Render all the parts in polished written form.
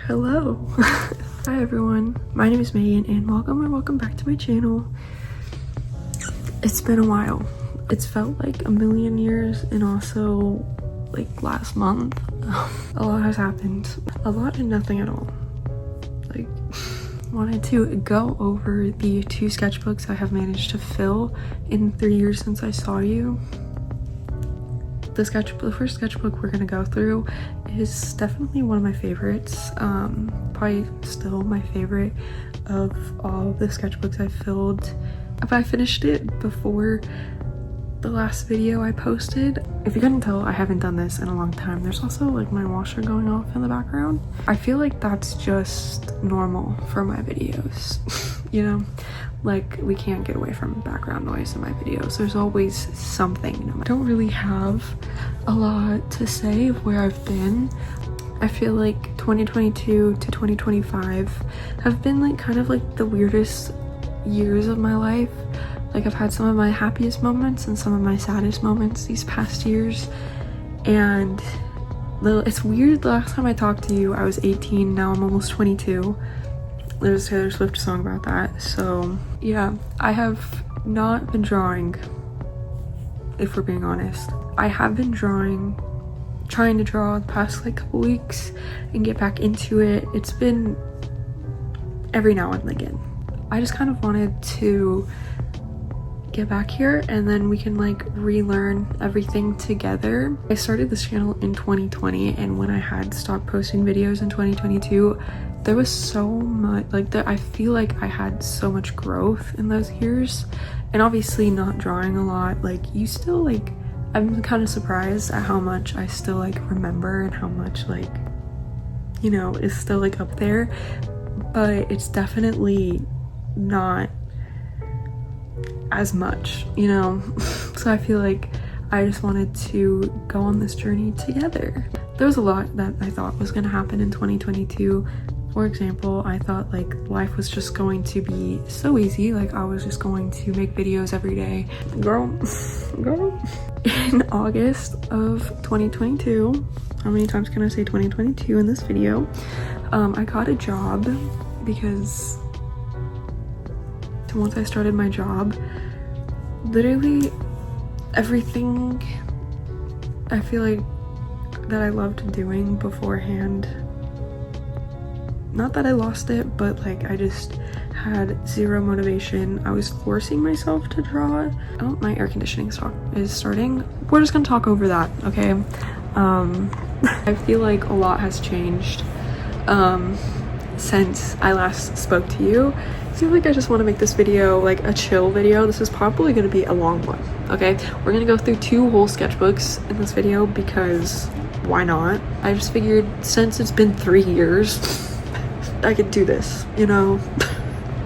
Hello. Hi everyone, my name is Megan and welcome back to my channel. It's been a while. It's felt like a million years, and also like last month. A lot has happened. A lot and nothing at all. Like, wanted to go over the 2 sketchbooks I have managed to fill in 3 years since I saw you. The first sketchbook we're gonna go through is definitely one of my favorites. Probably still my favorite of all the sketchbooks I filled. But I finished it before the last video I posted. If you couldn't tell, I haven't done this in a long time. There's also like my washer going off in the background. I feel like that's just normal for my videos. You know, like we can't get away from background noise in my videos. There's always something. I don't really have a lot to say of where I've been. I feel like 2022 to 2025 have been like kind of like the weirdest years of my life. Like, I've had some of my happiest moments and some of my saddest moments these past years. And it's weird, the last time I talked to you, I was 18, now I'm almost 22. There's a Taylor Swift song about that. So yeah, I have not been drawing, if we're being honest. I have been trying to draw the past like couple weeks and get back into it. It's been every now and again. I just kind of wanted to get back here and then we can like relearn everything together. I started this channel in 2020, and when I had stopped posting videos in 2022, there was so much like I feel like I had so much growth in those years. And obviously not drawing a lot, like you still like, I'm kind of surprised at how much I still like remember and how much like, you know, is still like up there, but it's definitely not as much, you know. So I feel like I just wanted to go on this journey together. There was a lot that I thought was going to happen in 2022. For example, I thought like life was just going to be so easy, like I was just going to make videos every day. Girl. In August of 2022, how many times can I say 2022 in this video? I got a job because once I started my job, literally everything I feel like that I loved doing beforehand, not that I lost it, but like I just had zero motivation. I was forcing myself to draw. Oh, my air conditioning is starting. We're just gonna talk over that, okay? I feel like a lot has changed since I last spoke to you. I feel like I just want to make this video like a chill video. This is probably going to be a long one, okay? We're going to go through 2 whole sketchbooks in this video because why not? I just figured since it's been 3 years, I could do this, you know?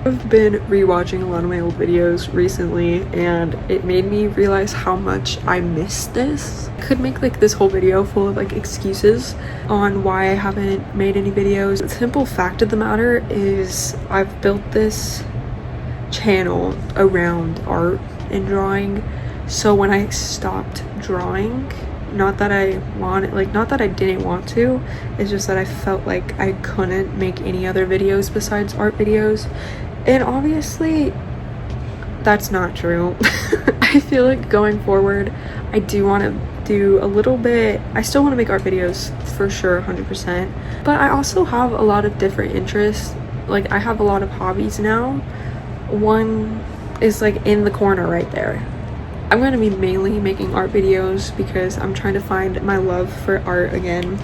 I've been rewatching a lot of my old videos recently, and it made me realize how much I missed this. I could make like this whole video full of like excuses on why I haven't made any videos. The simple fact of the matter is I've built this channel around art and drawing. So when I stopped drawing, not that I didn't want to, it's just that I felt like I couldn't make any other videos besides art videos. And obviously that's not true. I feel like going forward I do want to do a little bit, I still want to make art videos for sure, 100%, but I also have a lot of different interests. Like I have a lot of hobbies now. One is like in the corner right there. I'm going to be mainly making art videos because I'm trying to find my love for art again.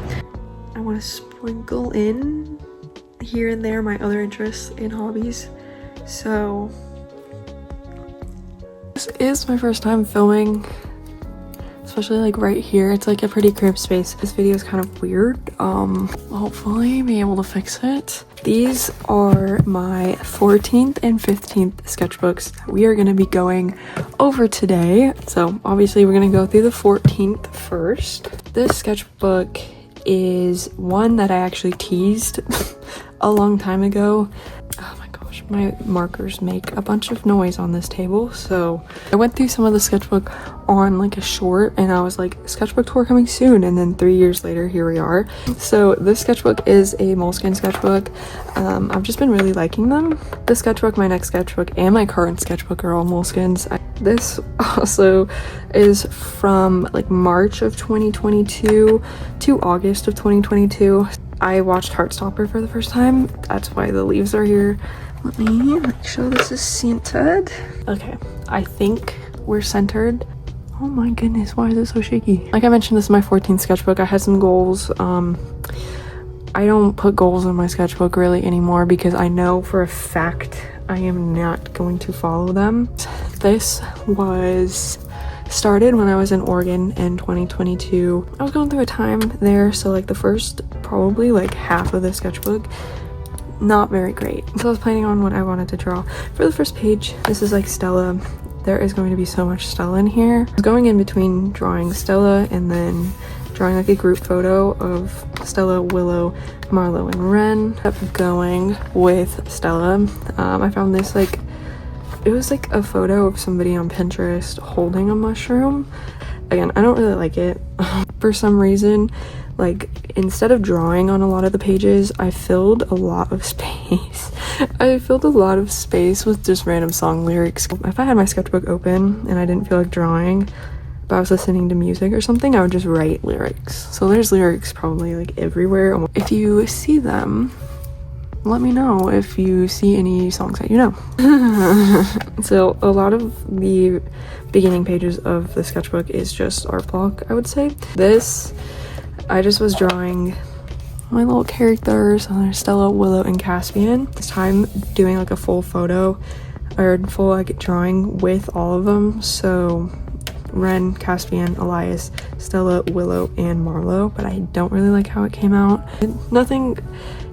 I want to sprinkle in here and there my other interests and hobbies. So this is my first time filming, especially like right here. It's like a pretty cramped space. This video is kind of weird. Hopefully be able to fix it. These are my 14th and 15th sketchbooks that we are going to be going over today. So obviously we're going to go through the 14th first. This sketchbook is one that I actually teased a long time ago. Oh my gosh. gosh, my markers make a bunch of noise on this table. So I went through some of the sketchbook on like a short and I was like, sketchbook tour coming soon, and then 3 years later here we are. So this sketchbook is a Moleskine sketchbook. I've just been really liking them. This sketchbook, my next sketchbook, and my current sketchbook are all Moleskines. This also is from like March of 2022 to August of 2022. I watched Heartstopper for the first time. That's why the leaves are here. Let me make sure this is centered. Okay, I think we're centered. Oh my goodness, why is it so shaky? Like I mentioned, this is my 14th sketchbook. I had some goals. I don't put goals in my sketchbook really anymore because I know for a fact I am not going to follow them. This was started when I was in Oregon in 2022. I was going through a time there, so like the first probably like half of the sketchbook, not very great. So I was planning on what I wanted to draw. For the first page, this is like Stella. There is going to be so much Stella in here. I was going in between drawing Stella and then drawing like a group photo of Stella, Willow, Marlo, and Ren. Kept going with Stella. I found this like, it was like a photo of somebody on Pinterest holding a mushroom. Again, I don't really like it. For some reason, like instead of drawing on a lot of the pages, I filled a lot of space. I filled a lot of space with just random song lyrics. If I had my sketchbook open and I didn't feel like drawing, but I was listening to music or something, I would just write lyrics. So there's lyrics probably like everywhere. If you see them, let me know if you see any songs that you know. So a lot of the beginning pages of the sketchbook is just art block, I would say. This, I just was drawing my little characters. So there's Stella, Willow, and Caspian. This time doing like a full photo or full like drawing with all of them. So Ren, Caspian, Elias, Stella, Willow, and Marlo, but I don't really like how it came out. Nothing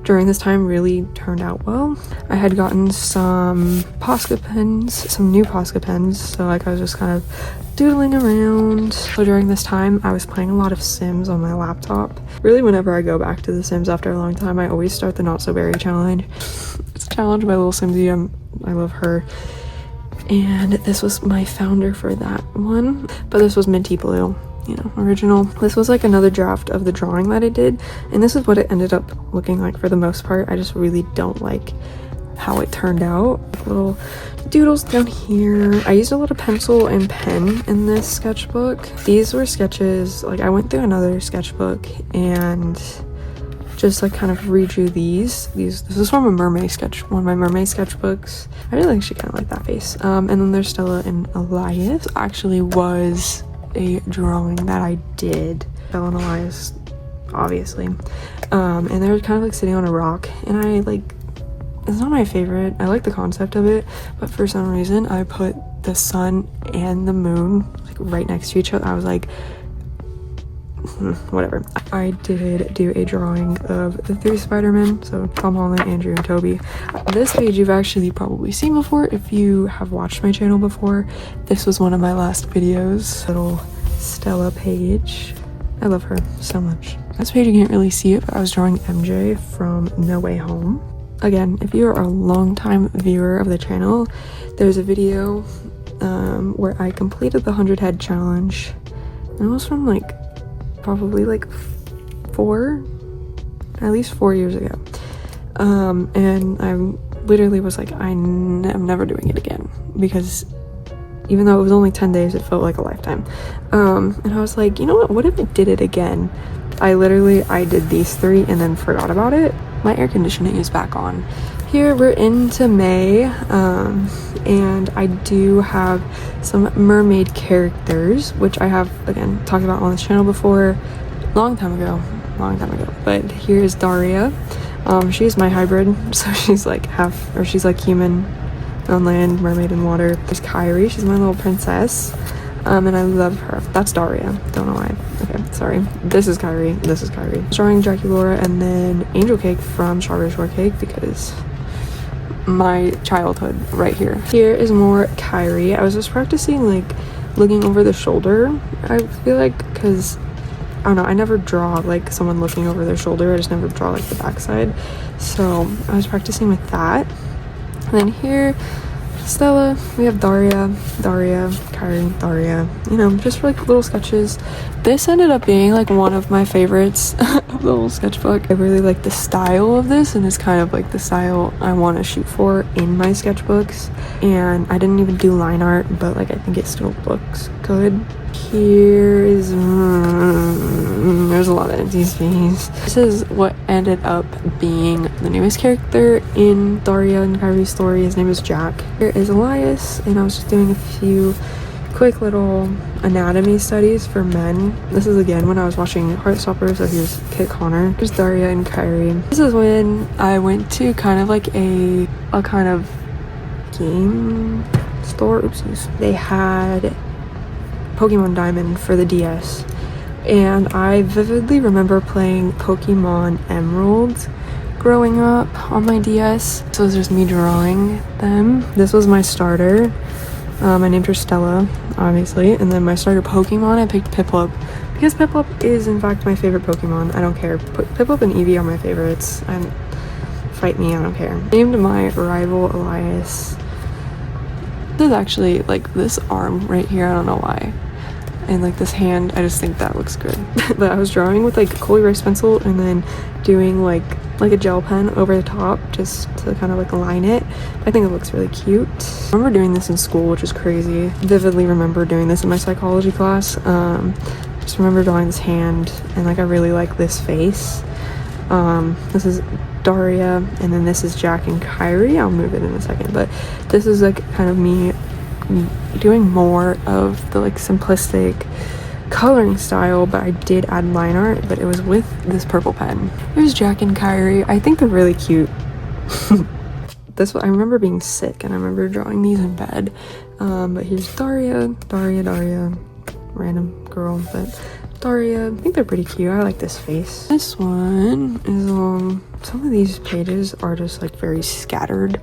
during this time really turned out well. I had gotten some Posca pens, some new Posca pens, so like I was just kind of doodling around. So during this time, I was playing a lot of Sims on my laptop. Really, whenever I go back to The Sims after a long time, I always start the Not So Berry challenge. It's a challenge by Little Simsy. I love her. And this was my founder for that one, but this was Minty Blue, you know, original. This was like another draft of the drawing that I did, and this is what it ended up looking like for the most part. I just really don't like how it turned out. Little doodles down here. I used a lot of pencil and pen in this sketchbook. These were sketches, like I went through another sketchbook and just like kind of redrew these. This is from a mermaid sketch, one of my mermaid sketchbooks. I really actually kind of like that face. And then there's Stella and Elias. Actually was a drawing that I did. Stella and Elias, obviously. And they were kind of like sitting on a rock, and I like, it's not my favorite. I like the concept of it, but for some reason I put the sun and the moon like right next to each other. I was like, whatever. I did do a drawing of the 3 Spider-Men, so Tom Holland, Andrew, and Toby. This page you've actually probably seen before if you have watched my channel before. This was one of my last videos. Little Stella page. I love her so much. This page you can't really see it, but I was drawing MJ from No Way Home. Again, if you are a long-time viewer of the channel, there's a video where I completed the 100 head challenge. And it was from like probably like at least 4 years ago. And I literally was like, I'm never doing it again, because even though it was only 10 days, it felt like a lifetime. And I was like, you know what if I did it again? I did these 3 and then forgot about it. My air conditioning is back on. Here we're into May, and I do have some mermaid characters, which I have, again, talked about on this channel before, long time ago, but here is Daria. She's my hybrid, so she's like she's like human on land, mermaid in water. There's Kyrie, she's my little princess, and I love her. That's Daria, don't know why. Okay, sorry. This is Kyrie. Drawing Jackie Laura, and then Angel Cake from Strawberry Shortcake, because my childhood right here. Here is more Kyrie. I was just practicing like looking over the shoulder, I feel like, because I don't know, I never draw like someone looking over their shoulder. I just never draw like the backside, so I was practicing with that. And then here, Stella, we have Daria, Kyrie, Daria, you know, just for like little sketches. This ended up being like one of my favorites of the whole sketchbook. I really like the style of this, and it's kind of like the style I want to shoot for in my sketchbooks. And I didn't even do line art, but like I think it still looks good. Here is there's a lot of empty space. This is what ended up being the newest character in Daria and Kyrie's story. His name is Jack. Here is Elias, and I was just doing a few quick little anatomy studies for men. This is again when I was watching Heartstopper, so here's Kit Connor. Here's Daria and Kyrie. This is when I went to kind of like a kind of game store. Oopsies. They had Pokemon Diamond for the DS, and I vividly remember playing Pokemon Emerald growing up on my DS. So it was just me drawing them. This was my starter. I named her Stella, obviously, and then my starter Pokemon, I picked Piplup because Piplup is in fact my favorite Pokemon. I don't care. Piplup and Eevee are my favorites, and fight me, I don't care. Named my rival Elias. This is actually like this arm right here, I don't know why, and like this hand, I just think that looks good. But I was drawing with like a cool erase pencil and then doing like a gel pen over the top just to kind of like line it. I think it looks really cute. I remember doing this in school, which is crazy. Vividly remember doing this in my psychology class. Just remember drawing this hand, and like I really like this face. This is Daria, and then this is Jack and Kyrie. I'll move it in a second, but this is like kind of me doing more of the like simplistic coloring style, but I did add line art, but it was with this purple pen. Here's Jack and Kyrie. I think they're really cute. This one, I remember being sick and I remember drawing these in bed. But here's Daria, random girl, but Daria. I think they're pretty cute. I like this face. This one is some of these pages are just like very scattered,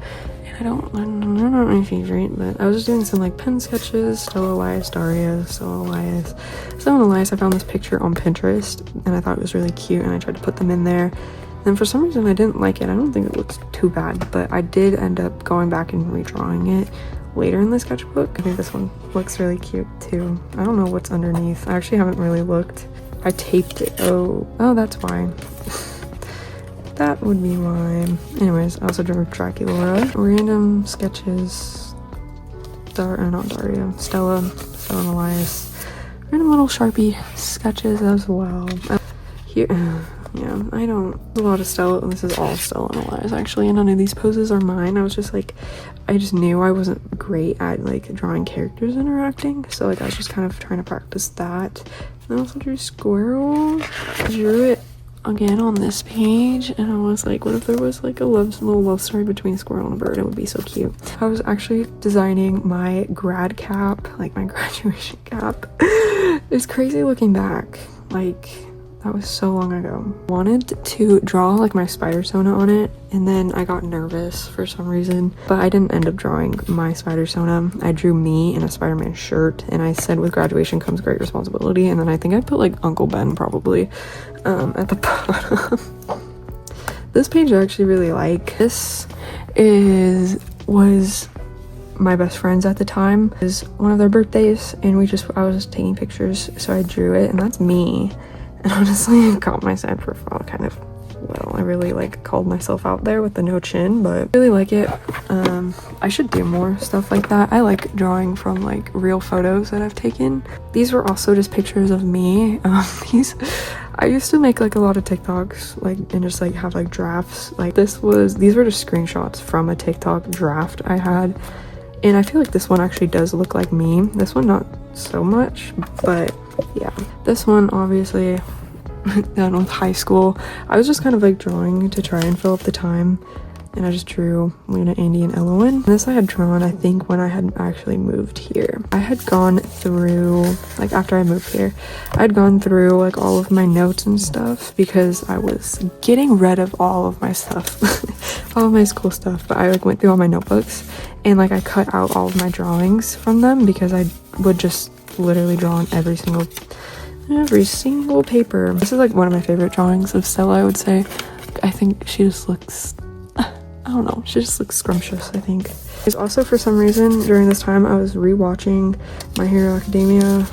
and they're not my favorite, but I was just doing some like pen sketches. Stella, Elias, Daria, Stella, Elias. Stella and Elias, I found this picture on Pinterest and I thought it was really cute, and I tried to put them in there. And for some reason I didn't like it. I don't think it looks too bad, but I did end up going back and redrawing it later in the sketchbook. I think this one looks really cute too. I don't know what's underneath. I actually haven't really looked. I taped it. Oh, that's why. That would be why. Anyways, I also drew Dracula. Random sketches. Not Daria. Stella and Elias. Random little Sharpie sketches as well. Here, yeah, I don't. A lot of Stella. This is all Stella and Elias actually, and none of these poses are mine. I was just like, I just knew I wasn't great at like drawing characters interacting, so like I was just kind of trying to practice that. And I also drew Squirrel. I drew it again on this page, and I was like, what if there was like a little love story between a squirrel and a bird? It would be so cute. I was actually designing my grad cap, like my graduation cap. It's crazy looking back, like that was so long ago. Wanted to draw like my spider sona on it, and then I got nervous for some reason, but I didn't end up drawing my spider sona. I drew me in a Spider-Man shirt, and I said with graduation comes great responsibility, and then I think I put like Uncle Ben probably at the bottom. This page I actually really like. This was my best friends at the time. It was one of their birthdays, and I was just taking pictures, so I drew it, and that's me. And honestly, I got my side profile kind of well. I really like called myself out there with the no chin, but I really like it. I should do more stuff like that. I like drawing from like real photos that I've taken. These were also just pictures of me. I used to make like a lot of TikToks, like, and just like have like drafts. Like these were just screenshots from a TikTok draft I had. And I feel like this one actually does look like me. This one not so much, but yeah. This one obviously done with high school. I was just kind of like drawing to try and fill up the time, and I just drew Luna, Andy, and Elowen. This I had drawn, I think, when I had actually moved here. I had gone through, like after I moved here, I had gone through like all of my notes and stuff because I was getting rid of all of my stuff, all of my school stuff, but I like went through all my notebooks and like I cut out all of my drawings from them because I would just literally draw on every single paper. This is like one of my favorite drawings of Stella, I would say. I think she just looks, I I don't know, she just looks scrumptious, I think. There's also, for some reason, during this time, I was rewatching My Hero Academia.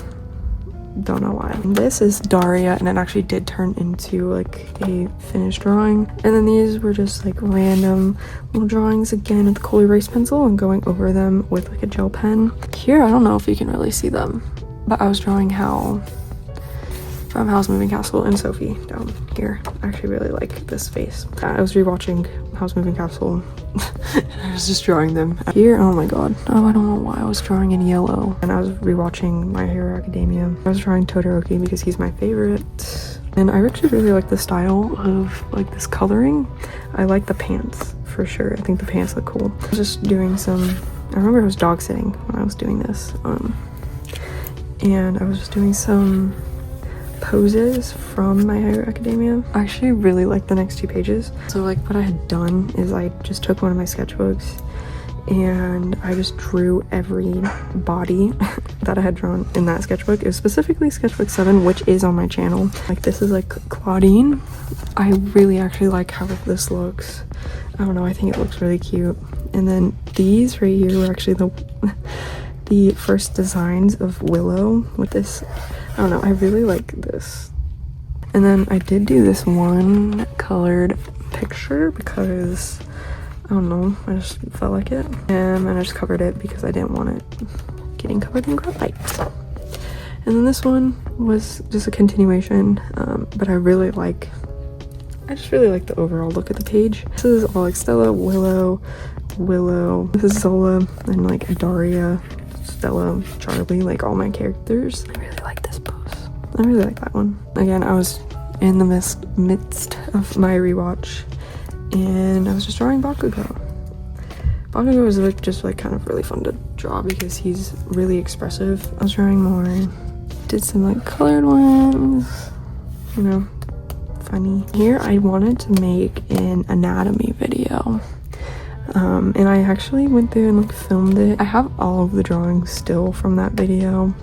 Don't know why. And this is Daria, and it actually did turn into like a finished drawing. And then these were just like random little drawings, again with the coal erase pencil and going over them with like a gel pen. Here, I don't know if you can really see them, but I was drawing Hal from Howl's Moving Castle and Sophie down here. I actually really like this face. I was rewatching Howl's Moving Castle. I was just drawing them. Here, oh my god. Oh, I don't know why I was drawing in yellow. And I was rewatching My Hero Academia. I was drawing Todoroki because he's my favorite. And I actually really like the style of like this coloring. I like the pants for sure. I think the pants look cool. I was just doing some, I remember I was dog sitting when I was doing this. And I was just doing some poses from My Hero Academia. I actually really like the next 2 pages. So like what I had done is I just took one of my sketchbooks and I just drew every body that I had drawn in that sketchbook. It was specifically sketchbook 7, which is on my channel. Like this is like Claudine. I really actually like how this looks. I don't know, I think it looks really cute. And then these right here were actually the first designs of Willow with this. I don't know, I really like this. And then I did do this one colored picture because, I don't know, I just felt like it. And I just covered it because I didn't want it getting covered in graphite. And then this one was just a continuation, but I just really like the overall look of the page. This is all like Stella, Willow, this is Zola, and like Daria, Stella, Charlie, like all my characters. I really like this pose. I really like that one. Again, I was in the midst of my rewatch and I was just drawing Bakugo. Bakugo is like just like kind of really fun to draw because he's really expressive. I was drawing more. Did some like colored ones, you know, funny. Here I wanted to make an anatomy video. And I actually went through and like filmed it. I have all of the drawings still from that video,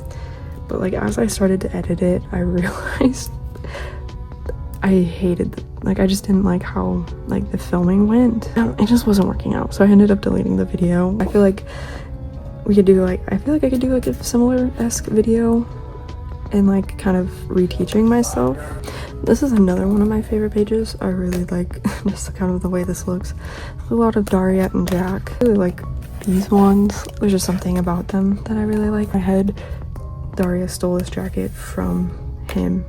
but like as I started to edit it, I realized I hated I just didn't like how like the filming went. It just wasn't working out, so I ended up deleting the video. I feel like I could do like a similar-esque video and like kind of reteaching myself. This is another one of my favorite pages. I really like just kind of the way this looks. A lot of Daria and Jack. I really like these ones. There's just something about them that I really like. I had Daria stole this jacket from him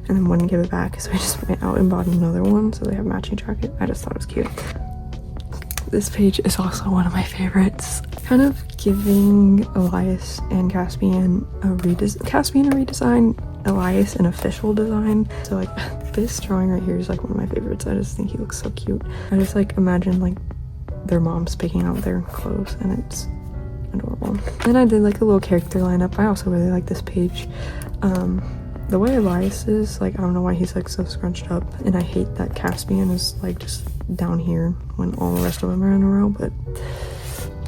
and then wouldn't give it back, so I just went out and bought another one so they have matching jacket. I just thought it was cute. This page is also one of my favorites. Kind of giving Elias and Caspian a redesign, Elias an official design. So like this drawing right here is like one of my favorites. I just think he looks so cute. I just like imagine like their moms picking out their clothes and it's adorable. Then I did like a little character lineup. I also really like this page. The way Elias is, like, I don't know why he's like so scrunched up, and I hate that Caspian is like just down here when all the rest of them are in a row, but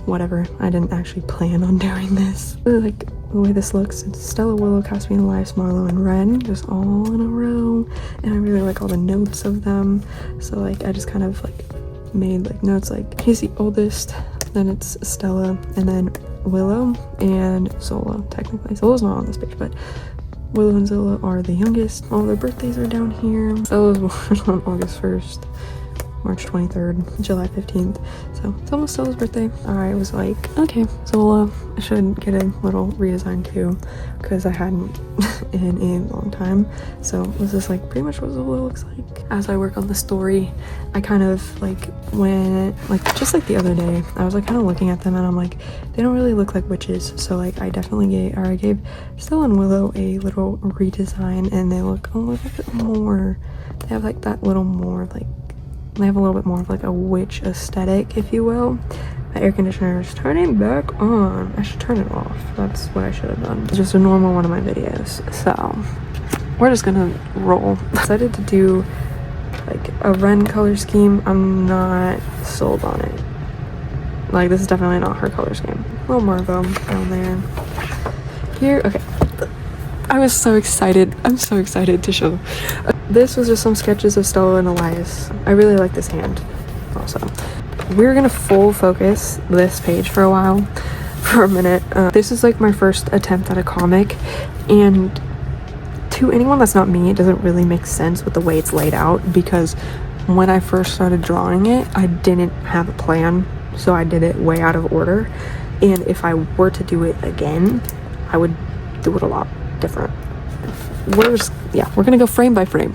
whatever. I didn't actually plan on doing this. I really like the way this looks. It's Stella, Willow, Caspian, Elias, Marlo, and Ren, just all in a row, and I really like all the notes of them. So like I just kind of like made like notes like he's the oldest, then it's Stella, and then Willow and Zola. Technically Zola's not on this page, but Willow and Zola are the youngest. All their birthdays are down here. Stella's born on August 1st, March 23rd, July 15th. So it's almost Stella's birthday. I was like, okay, Zola should get a little redesign too, because I hadn't in a long time. So this is like pretty much what Zola looks like. As I work on the story, I kind of like went, like just like the other day, I was like kind of looking at them and I'm like, they don't really look like witches. So like I gave Stella and Willow a little redesign and they look a little bit more, they have like that little more like, they have a little bit more of like a witch aesthetic, if you will. My air conditioner is turning back on. I should turn it off. That's what I should have done. It's just a normal one of my videos. So we're just gonna roll. I decided to do like a Ren color scheme. I'm not sold on it. Like this is definitely not her color scheme. A little Marvo down there. Here, okay. I was so excited. I'm so excited to show. This was just some sketches of Stella and Elias. I really like this hand. also. We're gonna full focus this page for a minute. This is like my first attempt at a comic, and to anyone that's not me, it doesn't really make sense with the way it's laid out, because when I first started drawing it, I didn't have a plan, so I did it way out of order. And if I were to do it again, I would do it a lot different. We're gonna go frame by frame.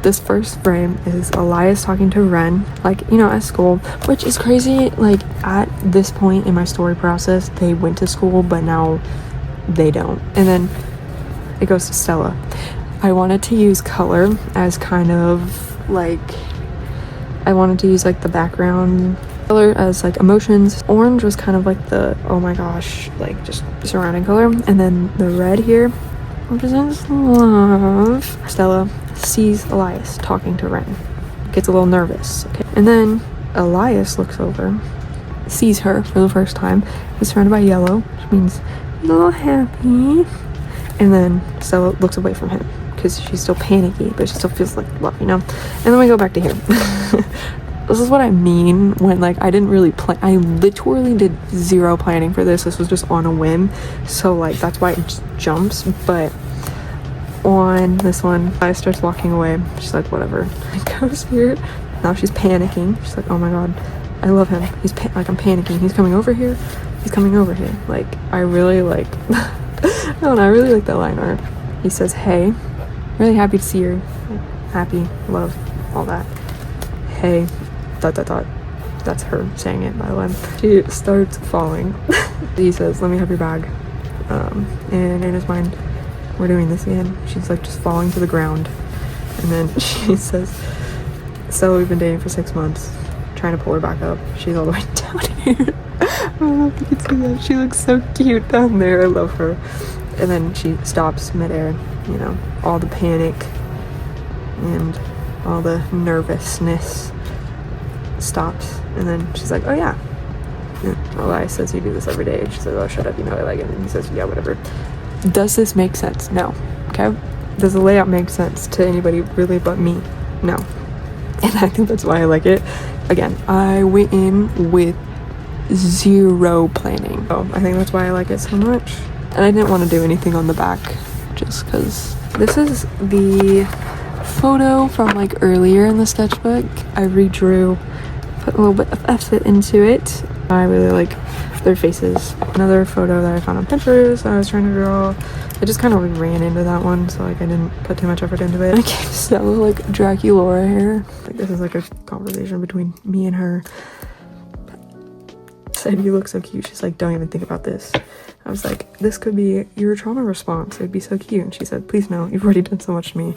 This first frame is Elias talking to Ren, like, you know, at school, which is crazy. Like, at this point in my story process, they went to school, but now they don't. And then it goes to Stella. I wanted to use color as kind of like, I wanted to use like the background color as like emotions. Orange was kind of like the, oh my gosh, like just surrounding color. And then the red here represents love. Stella sees Elias talking to Ren, gets a little nervous, okay? And then Elias looks over, sees her for the first time, is surrounded by yellow, which means a little happy. And then Stella looks away from him because she's still panicky, but she still feels like love, you know? And then we go back to here. This is what I mean when, like, I didn't really plan. I literally did zero planning for this. This was just on a whim. So, like, that's why it just jumps. But on this one, I starts walking away. She's like, whatever. It goes here. Now she's panicking. She's like, oh my God, I love him. He's like, I'm panicking. He's coming over here. He's coming over here. Like, I really like, I really like that line art. He says, hey, really happy to see you. Happy, love, all that. Hey, ... That's her saying it, by the way. She starts falling. He says, let me have your bag. And in his mind, we're doing this again. She's like just falling to the ground. And then she says, Stella, we've been dating for 6 months. Trying to pull her back up. She's all the way down here. I don't know if you can see that. She looks so cute down there. I love her. And then she stops midair. You know, all the panic and all the nervousness stops. And then she's like, oh yeah. Elias says you do this every day. She says, oh, shut up, you know I like it. And he says, yeah, whatever. Does this make sense? No. Okay? Does the layout make sense to anybody really but me? No. And I think that's why I like it. Again, I went in with zero planning. Oh, I think that's why I like it so much. And I didn't want to do anything on the back just because this is the photo from like earlier in the sketchbook. I redrew, put a little bit of effort into it. I really like their faces. Another photo that I found on Pinterest that I was trying to draw. I just kind of ran into that one, so like I didn't put too much effort into it. I gave Stella like Draculaura hair. Like this is like a conversation between me and her. Said you look so cute. She's like, don't even think about this. I was like, this could be your trauma response. It'd be so cute. And she said, please no, you've already done so much to me.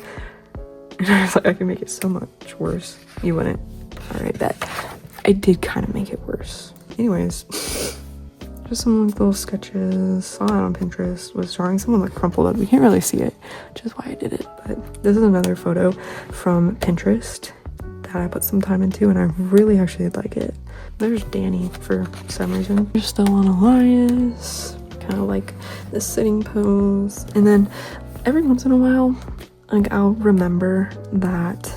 And I was like, I can make it so much worse. You wouldn't. All right, bet. I did kind of make it worse. Anyways, just some like little sketches. Saw it on Pinterest. Was drawing someone like crumpled up. You can't really see it, which is why I did it. But this is another photo from Pinterest that I put some time into, and I really actually like it. There's Danny for some reason. There's still on Elias. Kind of like the sitting pose. And then every once in a while, like I'll remember that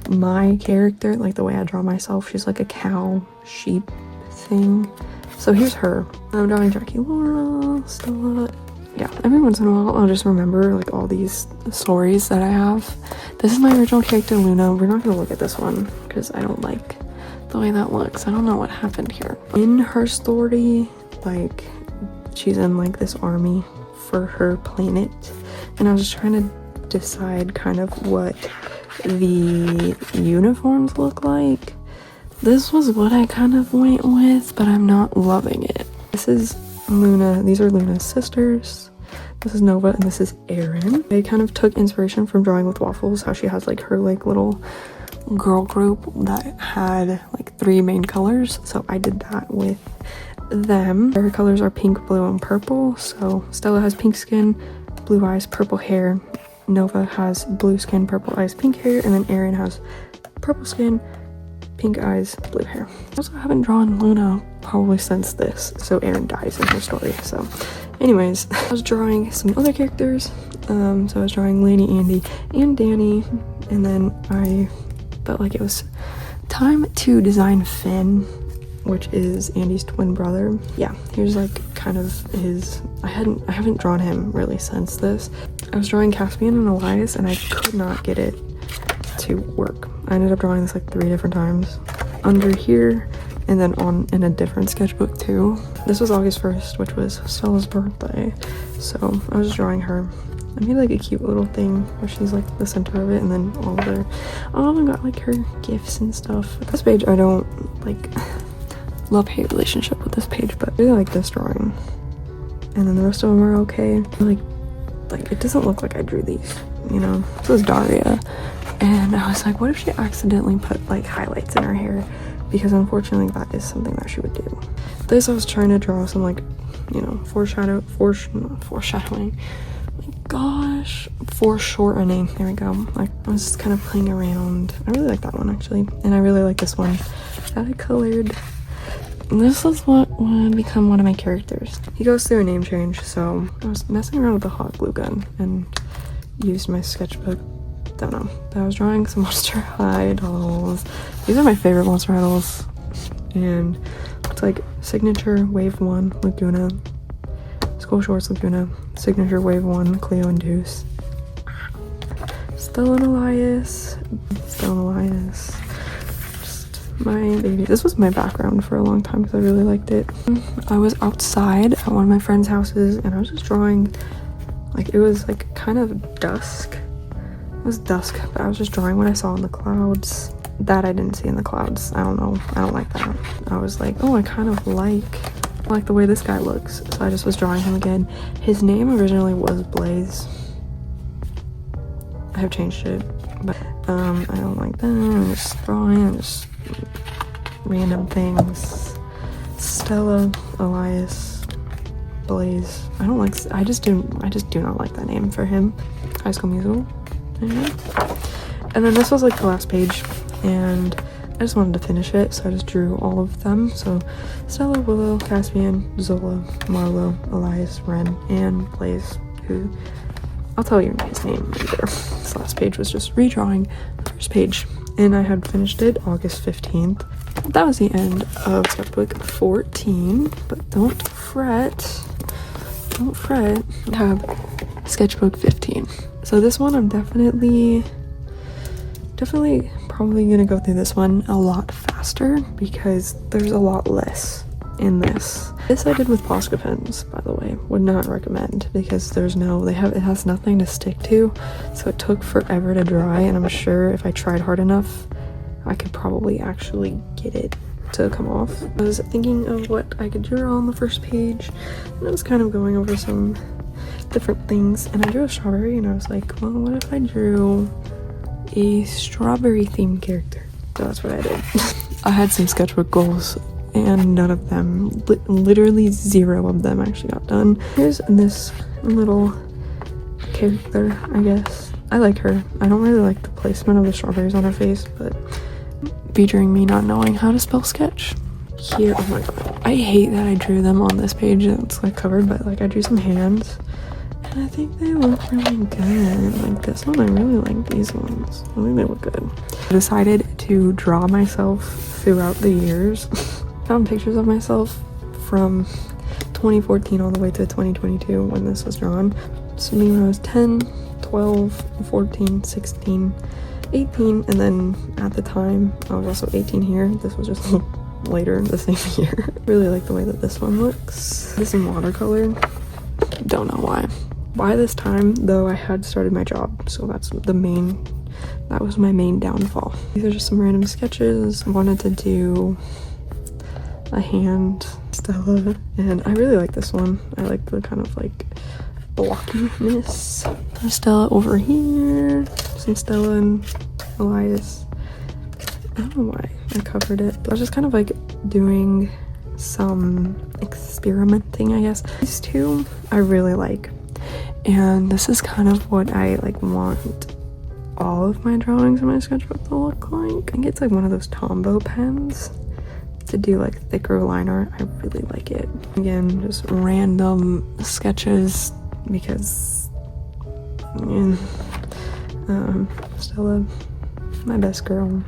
my character, like the way I draw myself, she's like a cow sheep thing. So here's her. I'm drawing Draculaura, Stella. Yeah, every once in a while I'll just remember like all these stories that I have. This is my original character, Luna. We're not gonna look at this one because I don't like the way that looks. I don't know what happened here. In her story, like she's in like this army for her planet, and I was just trying to decide kind of what the uniforms look like. This was what I kind of went with, but I'm not loving it. This is Luna. These are Luna's sisters. This is Nova and this is Erin. I kind of took inspiration from Drawing with Waffles, how she has like her like little girl group that had like 3 main colors. So I did that with them. Their colors are pink, blue, and purple. So Stella has pink skin, blue eyes, purple hair. Nova has blue skin, purple eyes, pink hair, and then Erin has purple skin, pink eyes, blue hair. I also haven't drawn Luna probably since this, so Erin dies in her story. So anyways, I was drawing some other characters. So I was drawing Lainey, Andy, and Danny, and then I felt like it was time to design Finn, which is Andy's twin brother. Yeah, here's like kind of his, I haven't drawn him really since this. I was drawing Caspian and Elias and I could not get it to work. I ended up drawing this like 3 different times. Under here, and then on in a different sketchbook too. This was August 1st, which was Stella's birthday. So I was drawing her. I made like a cute little thing where she's like the center of it, and then all of them got like her gifts and stuff. This page, I don't like love-hate relationship with this page, but I really like this drawing. And then the rest of them are okay. Like it doesn't look like I drew these, you know? This was Daria. And I was like, what if she accidentally put like highlights in her hair? Because unfortunately that is something that she would do. This, I was trying to draw some like, you know, foreshadowing. Oh my gosh, foreshortening. There we go. Like I was just kind of playing around. I really like that one actually. And I really like this one that I colored. And this is what would become one of my characters. He goes through a name change, so I was messing around with the hot glue gun and used my sketchbook. Don't know, but I was drawing some Monster High dolls. These are my favorite Monster High dolls. And it's like signature wave 1 Laguna, School Shorts Laguna, signature wave 1 Cleo and Deuce, Stella and Elias, just my baby. This was my background for a long time because I really liked it. I was outside at one of my friends' houses and I was just drawing, like it was like kind of dusk. It was dusk, but I was just drawing what I saw in the clouds that I didn't see in the clouds. I don't know, I don't like that. I was like, oh, I kind of like the way this guy looks, so I just was drawing him again. His name originally was Blaze. I have changed it, but I don't like that. I'm just drawing just random things. Stella, Elias, Blaze. I just do not like that name for him. High School Musical. And then this was like the last page, and I just wanted to finish it, so I just drew all of them. So Stella, Willow, Caspian, Zola, Marlo, Elias, Ren, and Blaze, who I'll tell you his name later. This last page was just redrawing the first page, and I had finished it August 15th. That was the end of sketchbook 14, but don't fret. I have sketchbook 15. So this one I'm definitely probably gonna go through this one a lot faster because there's a lot less in this. This I did with Posca pens, by the way. Would not recommend because it has nothing to stick to, so it took forever to dry, and I'm sure if I tried hard enough I could probably actually get it to come off. I was thinking of what I could draw on the first page, and I was kind of going over some different things, and I drew a strawberry, and I was like, well, what if I drew a strawberry themed character? So that's what I did. I had some sketchbook goals and none of them, literally 0 of them actually got done. Here's this little character, I guess. I like her. I don't really like the placement of the strawberries on her face, but featuring me not knowing how to spell sketch. Here, oh my god, I hate that I drew them on this page. It's like covered, but like I drew some hands and I think they look really good. Like this one, I really like these ones. I think they look good. I decided to draw myself throughout the years. Found pictures of myself from 2014 all the way to 2022 when this was drawn. So me when I was 10, 12, 14, 16, 18, and then at the time I was also 18 here. This was just later the same year. Really like the way that this one looks. This is in watercolor. Don't know why. By this time though, I had started my job, so that was my main downfall. These are just some random sketches. I wanted to do a hand Stella, and I really like this one. I like the kind of like blockiness. There's Stella over here, some Stella and Elias. I don't know why I covered it, but I was just kind of like doing some experimenting, I guess. These two I really like, and this is kind of what I like want all of my drawings in my sketchbook to look like. I think it's like one of those Tombow pens to do like thicker line art. I really like it. Again, just random sketches because Stella, my best girl.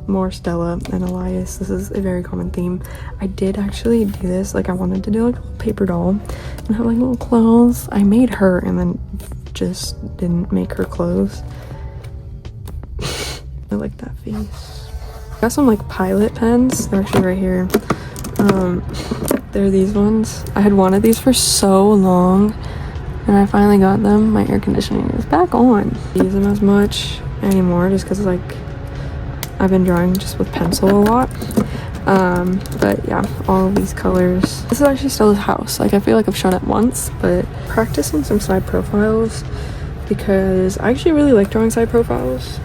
more Stella and Elias. This is a very common theme. I did actually do this, like I wanted to do like a little paper doll and have like little clothes. I made her and then just didn't make her clothes. I like that face. Got some like Pilot pens. They're actually right here. They're these ones. I had wanted these for so long and I finally got them. My air conditioning is back on. I don't use them as much anymore just because like I've been drawing just with pencil a lot. But yeah, all of these colors. This is actually Stella's house. Like I feel like I've shown it once, but practicing some side profiles because I actually really like drawing side profiles.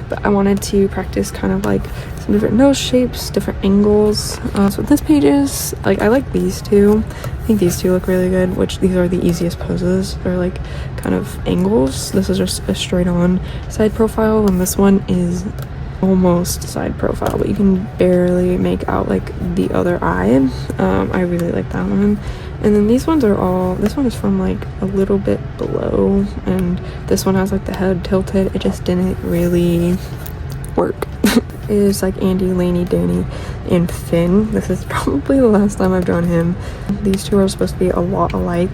But I wanted to practice kind of like some different nose shapes, different angles. So this page is, like, I like these two. I think these two look really good, which these are the easiest poses. They're like kind of angles. This is just a straight on side profile, and this one is almost side profile, but you can barely make out like the other eye. I really like that one. And then these ones are all, this one is from like a little bit below, and this one has like the head tilted. It just didn't really work. Is like Andy, Lainey, Danny, and Finn. This is probably the last time I've drawn him. These two are supposed to be a lot alike,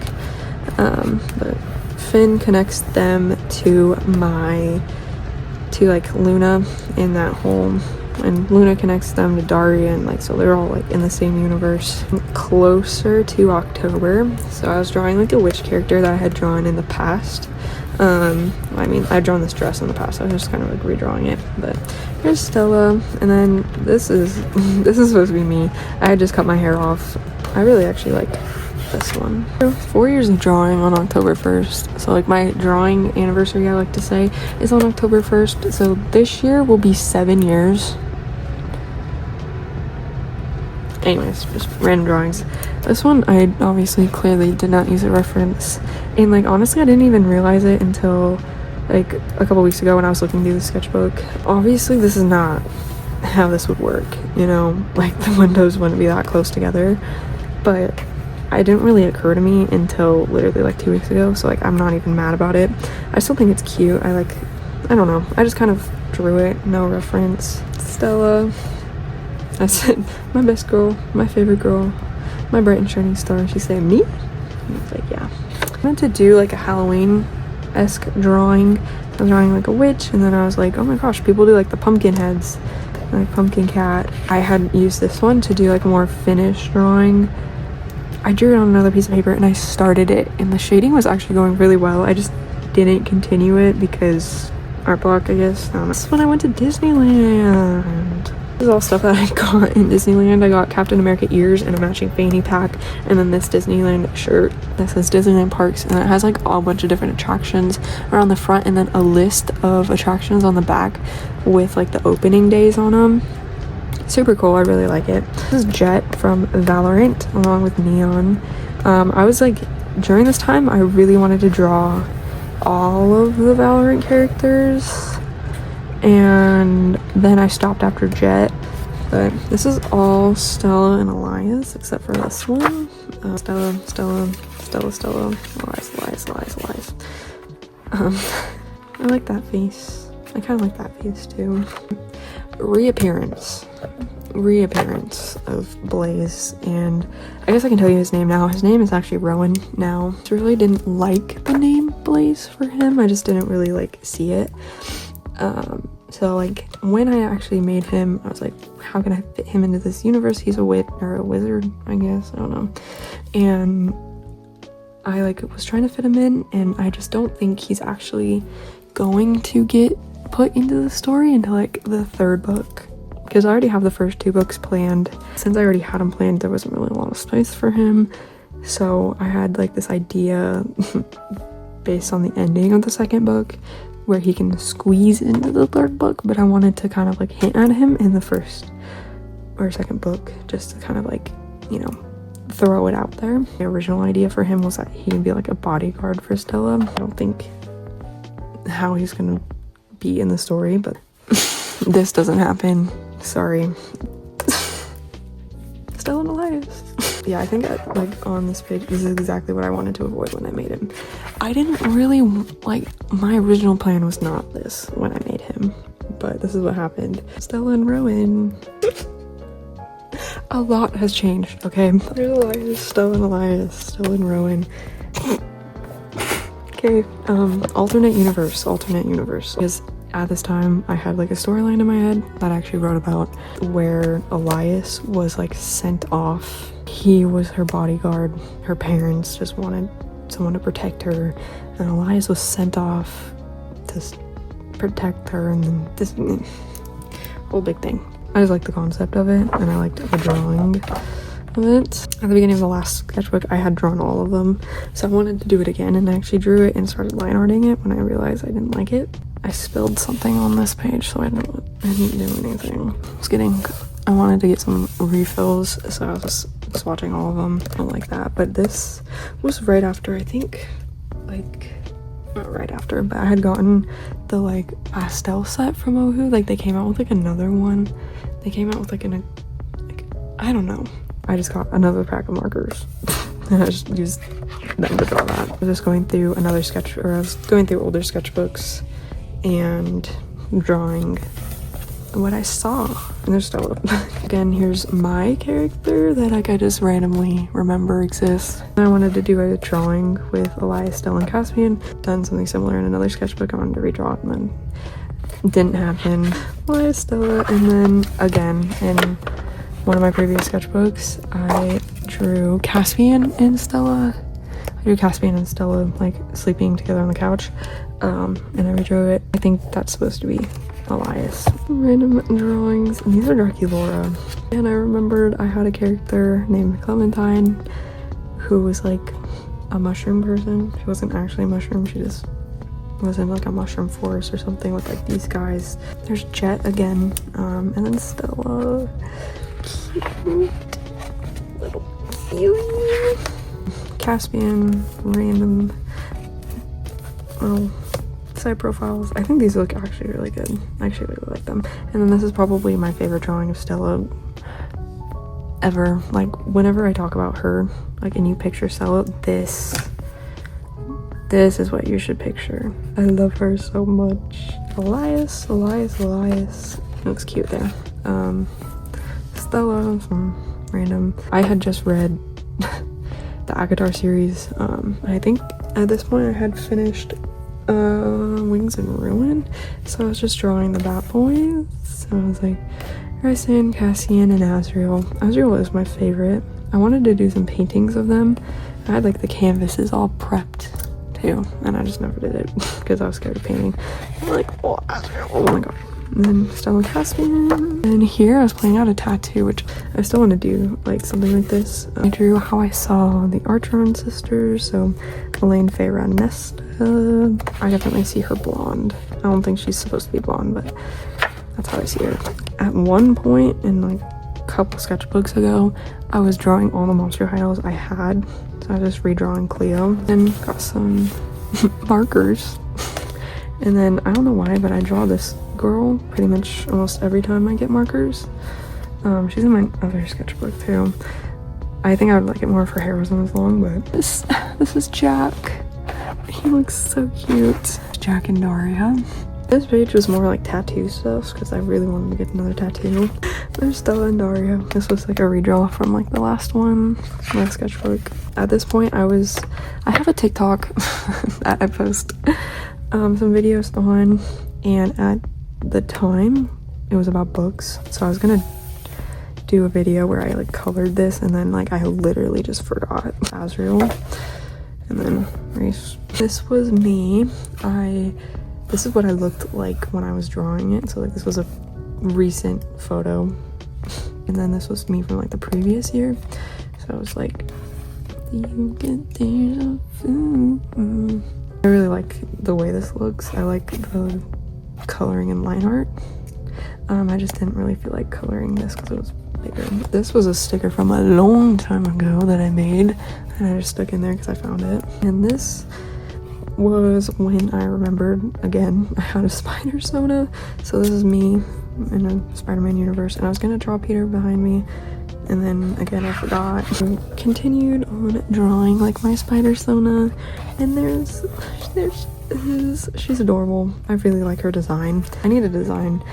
but Finn connects them to like Luna in that hole, and Luna connects them to Daria, and like so they're all like in the same universe. Closer to October, so I was drawing like a witch character that I had drawn in the past. I mean, I'd drawn this dress in the past, so I was just kind of like redrawing it. But here's Stella, and then this is supposed to be me. I had just cut my hair off. I really actually like this one. 4 years of drawing on October 1st, so like my drawing anniversary, I like to say, is on October 1st, so this year will be 7 years. Anyways, just random drawings. This one I obviously clearly did not use a reference, and like honestly I didn't even realize it until like a couple weeks ago when I was looking through the sketchbook. Obviously this is not how this would work, you know, like the windows wouldn't be that close together, but it didn't really occur to me until literally like 2 weeks ago, so like I'm not even mad about it. I still think it's cute. I don't know, I just kind of drew it, no reference. Stella, I said my best girl, my favorite girl, my bright and shining star. She said me, and I was like, yeah. I wanted to do like a Halloween-esque drawing. I was drawing like a witch, and then I was like, oh my gosh, people do like the pumpkin heads, like pumpkin cat. I had used this one to do like a more finished drawing. I drew it on another piece of paper and I started it, and the shading was actually going really well. I just didn't continue it because art block, I guess. This is when I went to Disneyland. This is all stuff that I got in Disneyland. I got Captain America ears and a matching fanny pack, and then this Disneyland shirt that says Disneyland Parks, and it has like a bunch of different attractions around the front, and then a list of attractions on the back with like the opening days on them. Super cool. I really like it. This is Jet from Valorant along with Neon. I was like, during this time I really wanted to draw all of the Valorant characters, and then I stopped after Jet. But this is all Stella and Elias except for this one. Stella, Elias. I like that face. I kind of like that face too. Reappearance of Blaze, and I guess I can tell you his name now. His name is actually Rowan now. I really didn't like the name Blaze for him. I just didn't really like see it. So like when I actually made him, I was like, how can I fit him into this universe? He's a wit or a wizard, I guess, I don't know. And I like was trying to fit him in, and I just don't think he's actually going to get put into the story until like the third book, because I already have the first 2 books planned. Since I already had them planned, there wasn't really a lot of space for him, so I had like this idea based on the ending of the second book where he can squeeze into the third book, but I wanted to kind of like hint at him in the first or second book just to kind of like, you know, throw it out there. The original idea for him was that he would be like a bodyguard for Stella. I don't think how he's gonna be in the story, but this doesn't happen. Sorry. Stella and Elias. Yeah, I think like on this page, this is exactly what I wanted to avoid when I made him. I didn't really like, my original plan was not this when I made him. but this is what happened. Stella and Rowan. A lot has changed, okay? There's Elias, Stella and Elias, Stella and Rowan. Okay, alternate universe. Because at this time, I had like a storyline in my head that I actually wrote about where Elias was like sent off. He was her bodyguard. Her parents just wanted someone to protect her, and Elias was sent off to protect her, and then this whole big thing. I just like the concept of it, and I liked the drawing of it. At the beginning of the last sketchbook, I had drawn all of them, so I wanted to do it again, and I actually drew it and started line arting it when I realized I didn't like it. I spilled something on this page, so I didn't do anything. I wanted to get some refills, so I was just swatching all of them. I don't like that, but this was right after, I think, like, not right after, but I had gotten the like pastel set from Ohu. Like they came out with like another one. They came out with like I don't know. I just got another pack of markers and I just used them to draw that. I was just going through I was going through older sketchbooks and drawing what I saw. And there's Stella. Again, here's my character that like I just randomly remember exists. I wanted to do a drawing with Elias, Stella, and Caspian. Done something similar in another sketchbook. I wanted to redraw it, and then it didn't happen. Elias, Stella, and then again in one of my previous sketchbooks, I drew Caspian and Stella. I drew Caspian and Stella like sleeping together on the couch, and I redrew it. I think that's supposed to be Elias. Random drawings, and these are Draculaura. And I remembered I had a character named Clementine who was like a mushroom person. She wasn't actually a mushroom, she just was in like a mushroom forest or something with like these guys. There's Jet again, and then Stella. Cute little cutie. Caspian, random little side profiles. I think these look actually really good. I actually really like them. And then this is probably my favorite drawing of Stella ever. Like whenever I talk about her, like and you picture Stella, this is what you should picture. I love her so much. Elias. He looks cute there. Stella, some random. I had just read the Akatar series. I think at this point I had finished Wings and Ruin, so I was just drawing the Bat Boys. So I was like Ryson, Cassian, and Azrael. Azrael is my favorite. I wanted to do some paintings of them. I had like the canvases all prepped too, and I just never did it because I was scared of painting. I'm like, oh, Azrael, oh my god. And then Stella, Caspian. And here I was planning out a tattoo, which I still want to do like something like this. I drew how I saw the Archeron sisters, so Elaine, Feyre, and Nesta. I definitely see her blonde. I don't think she's supposed to be blonde, but that's how I see her. At one point in like a couple sketchbooks ago, I was drawing all the monster titles I had, so I was just redrawing Cleo and got some markers. And then I don't know why, but I draw this girl pretty much almost every time I get markers. She's in my other sketchbook too. I think I would like it more if her hair wasn't as long, but this is Jack. He looks so cute. Jack and Daria. This page was more like tattoo stuff because I really wanted to get another tattoo. There's Stella and Daria. This was like a redraw from like the last sketchbook. At this point I have a TikTok that I post some videos on, and at the time it was about books, so I was gonna do a video where I like colored this, and then like I literally just forgot Azrael. And then Reese. This was me. This is what I looked like when I was drawing it, so like this was a recent photo, and then this was me from like the previous year. So I was like, you get deja vu. I really like the way this looks. I like the coloring and line art. I just didn't really feel like coloring this because it was bigger. This was a sticker from a long time ago that I made, and I just stuck in there because I found it. And this was when I remembered, again, I had a spider soda. So this is me in a Spider-Man universe, and I was gonna draw Peter behind me, and then again I forgot. I continued on drawing like my spider Sona, and there's she's adorable. I really like her design. I need to design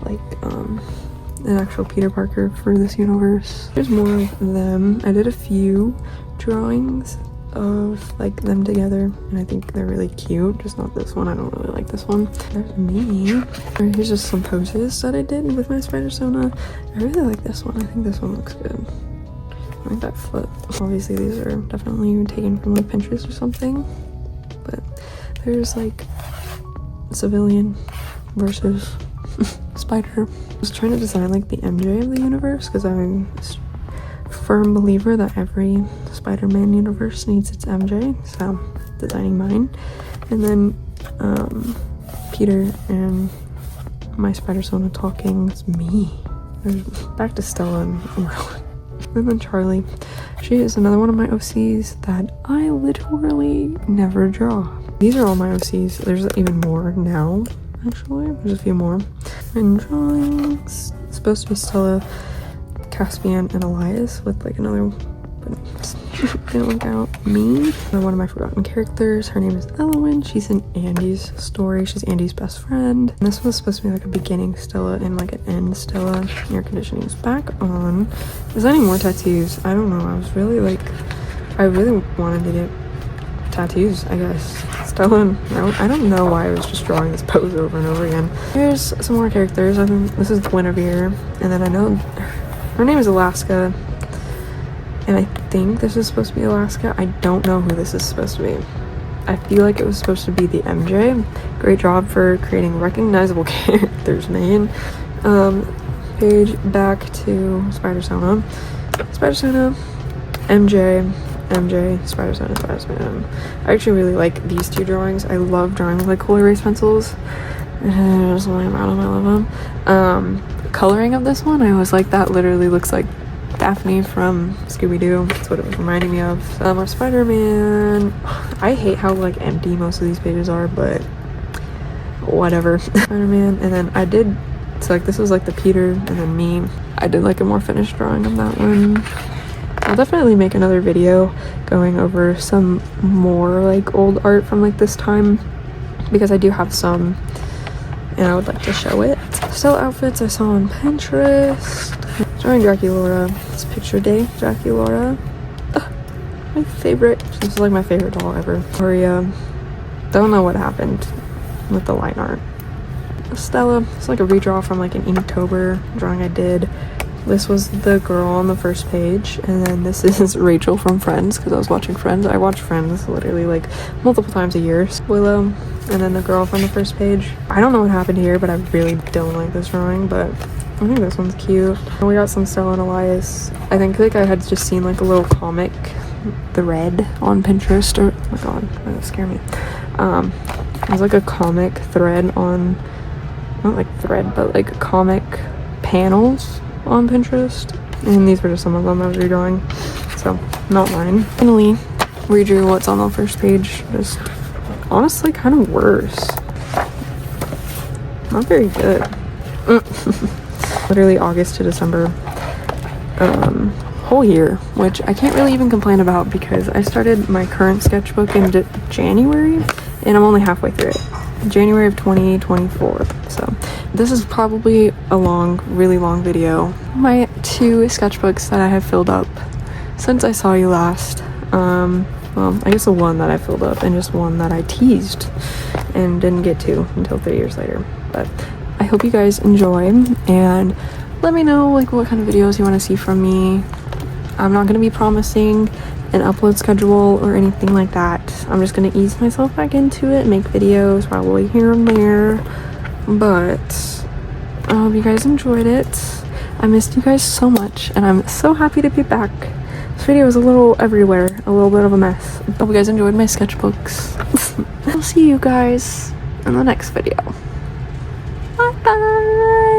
like an actual Peter Parker for this universe. There's more of them. I did a few drawings of like them together and I think they're really cute, just not this one. I don't really like this one. There's me. Alright, here's just some poses that I did with my spider sona. I really like this one. I think this one looks good. I like that foot. Obviously these are definitely taken from like Pinterest or something, but there's like civilian versus spider. I was trying to design like the MJ of the universe because I'm a firm believer that every Spider-Man universe needs its MJ, so designing mine. And then Peter and my spider sona talking. It's me. Back to Stella and Umbrella. And then Charlie. She is another one of my OCs that I literally never draw. These are all my OCs. There's even more now, actually. There's a few more. And drawings. It's supposed to be Stella, Caspian, and Elias with like another, but didn't work out. Me. Another one of my forgotten characters. Her name is Elowen. She's in Andy's story. She's Andy's best friend. And this was supposed to be like a beginning Stella and like an end Stella. Air conditioning is back on. Designing more tattoos. I don't know. I really wanted to get tattoos, I guess. Stella, I don't know why I was just drawing this pose over and over again. Here's some more characters. I think this is Guinevere, and then I know her name is Alaska, and I think this is supposed to be Alaska. I don't know who this is supposed to be. I feel like it was supposed to be the MJ. Great job for creating recognizable characters, man. Page back to Spider Sona. Spider Sona, MJ, Spider Sona, Spider Sona. I actually really like these two drawings. I love drawing with like cool erase pencils. There's only amount of them. I love them. Coloring of this one, I was like, that literally looks like Daphne from Scooby-Doo. That's what it was reminding me of. Our Spider-Man. I hate how like empty most of these pages are, but whatever. Spider-Man. And then I did, so like this was like the Peter and then me. I did like a more finished drawing of that one. I'll definitely make another video going over some more like old art from like this time, because I do have some and I would like to show it. Still outfits I saw on Pinterest. Drawing Draculaura. It's picture day Draculaura. My favorite. This is like my favorite doll ever. Gloria. Don't know what happened with the line art. Stella. It's like a redraw from like an Inktober drawing I did. This was the girl on the first page, and then this is Rachel from Friends, because I was watching Friends. I watch Friends literally like multiple times a year. Willow, and then the girl from the first page. I don't know what happened here, but I really don't like this drawing, but I think this one's cute. And we got some Stella and Elias. I think like I had just seen like a little comic thread on Pinterest, or oh my god, that scared me. It was like a comic thread on, not like thread, but like comic panels on Pinterest, and these were just some of them I was redrawing, so not mine. Finally redrew what's on the first page. Just honestly kind of worse, not very good. Literally August to December, whole year, which I can't really even complain about because I started my current sketchbook in January and I'm only halfway through it. January of 2024. So this is probably a really long video. My 2 sketchbooks that I have filled up since I saw you last. Well, I guess the one that I filled up and just one that I teased and didn't get to until 3 years later. But I hope you guys enjoy, and let me know like what kind of videos you want to see from me. I'm not going to be promising an upload schedule or anything like that. I'm just gonna ease myself back into it, make videos probably here and there, but I hope you guys enjoyed it. I missed you guys so much, and I'm so happy to be back. This video was a little everywhere, a little bit of a mess. Hope you guys enjoyed my sketchbooks. I'll see you guys in the next video. Bye bye.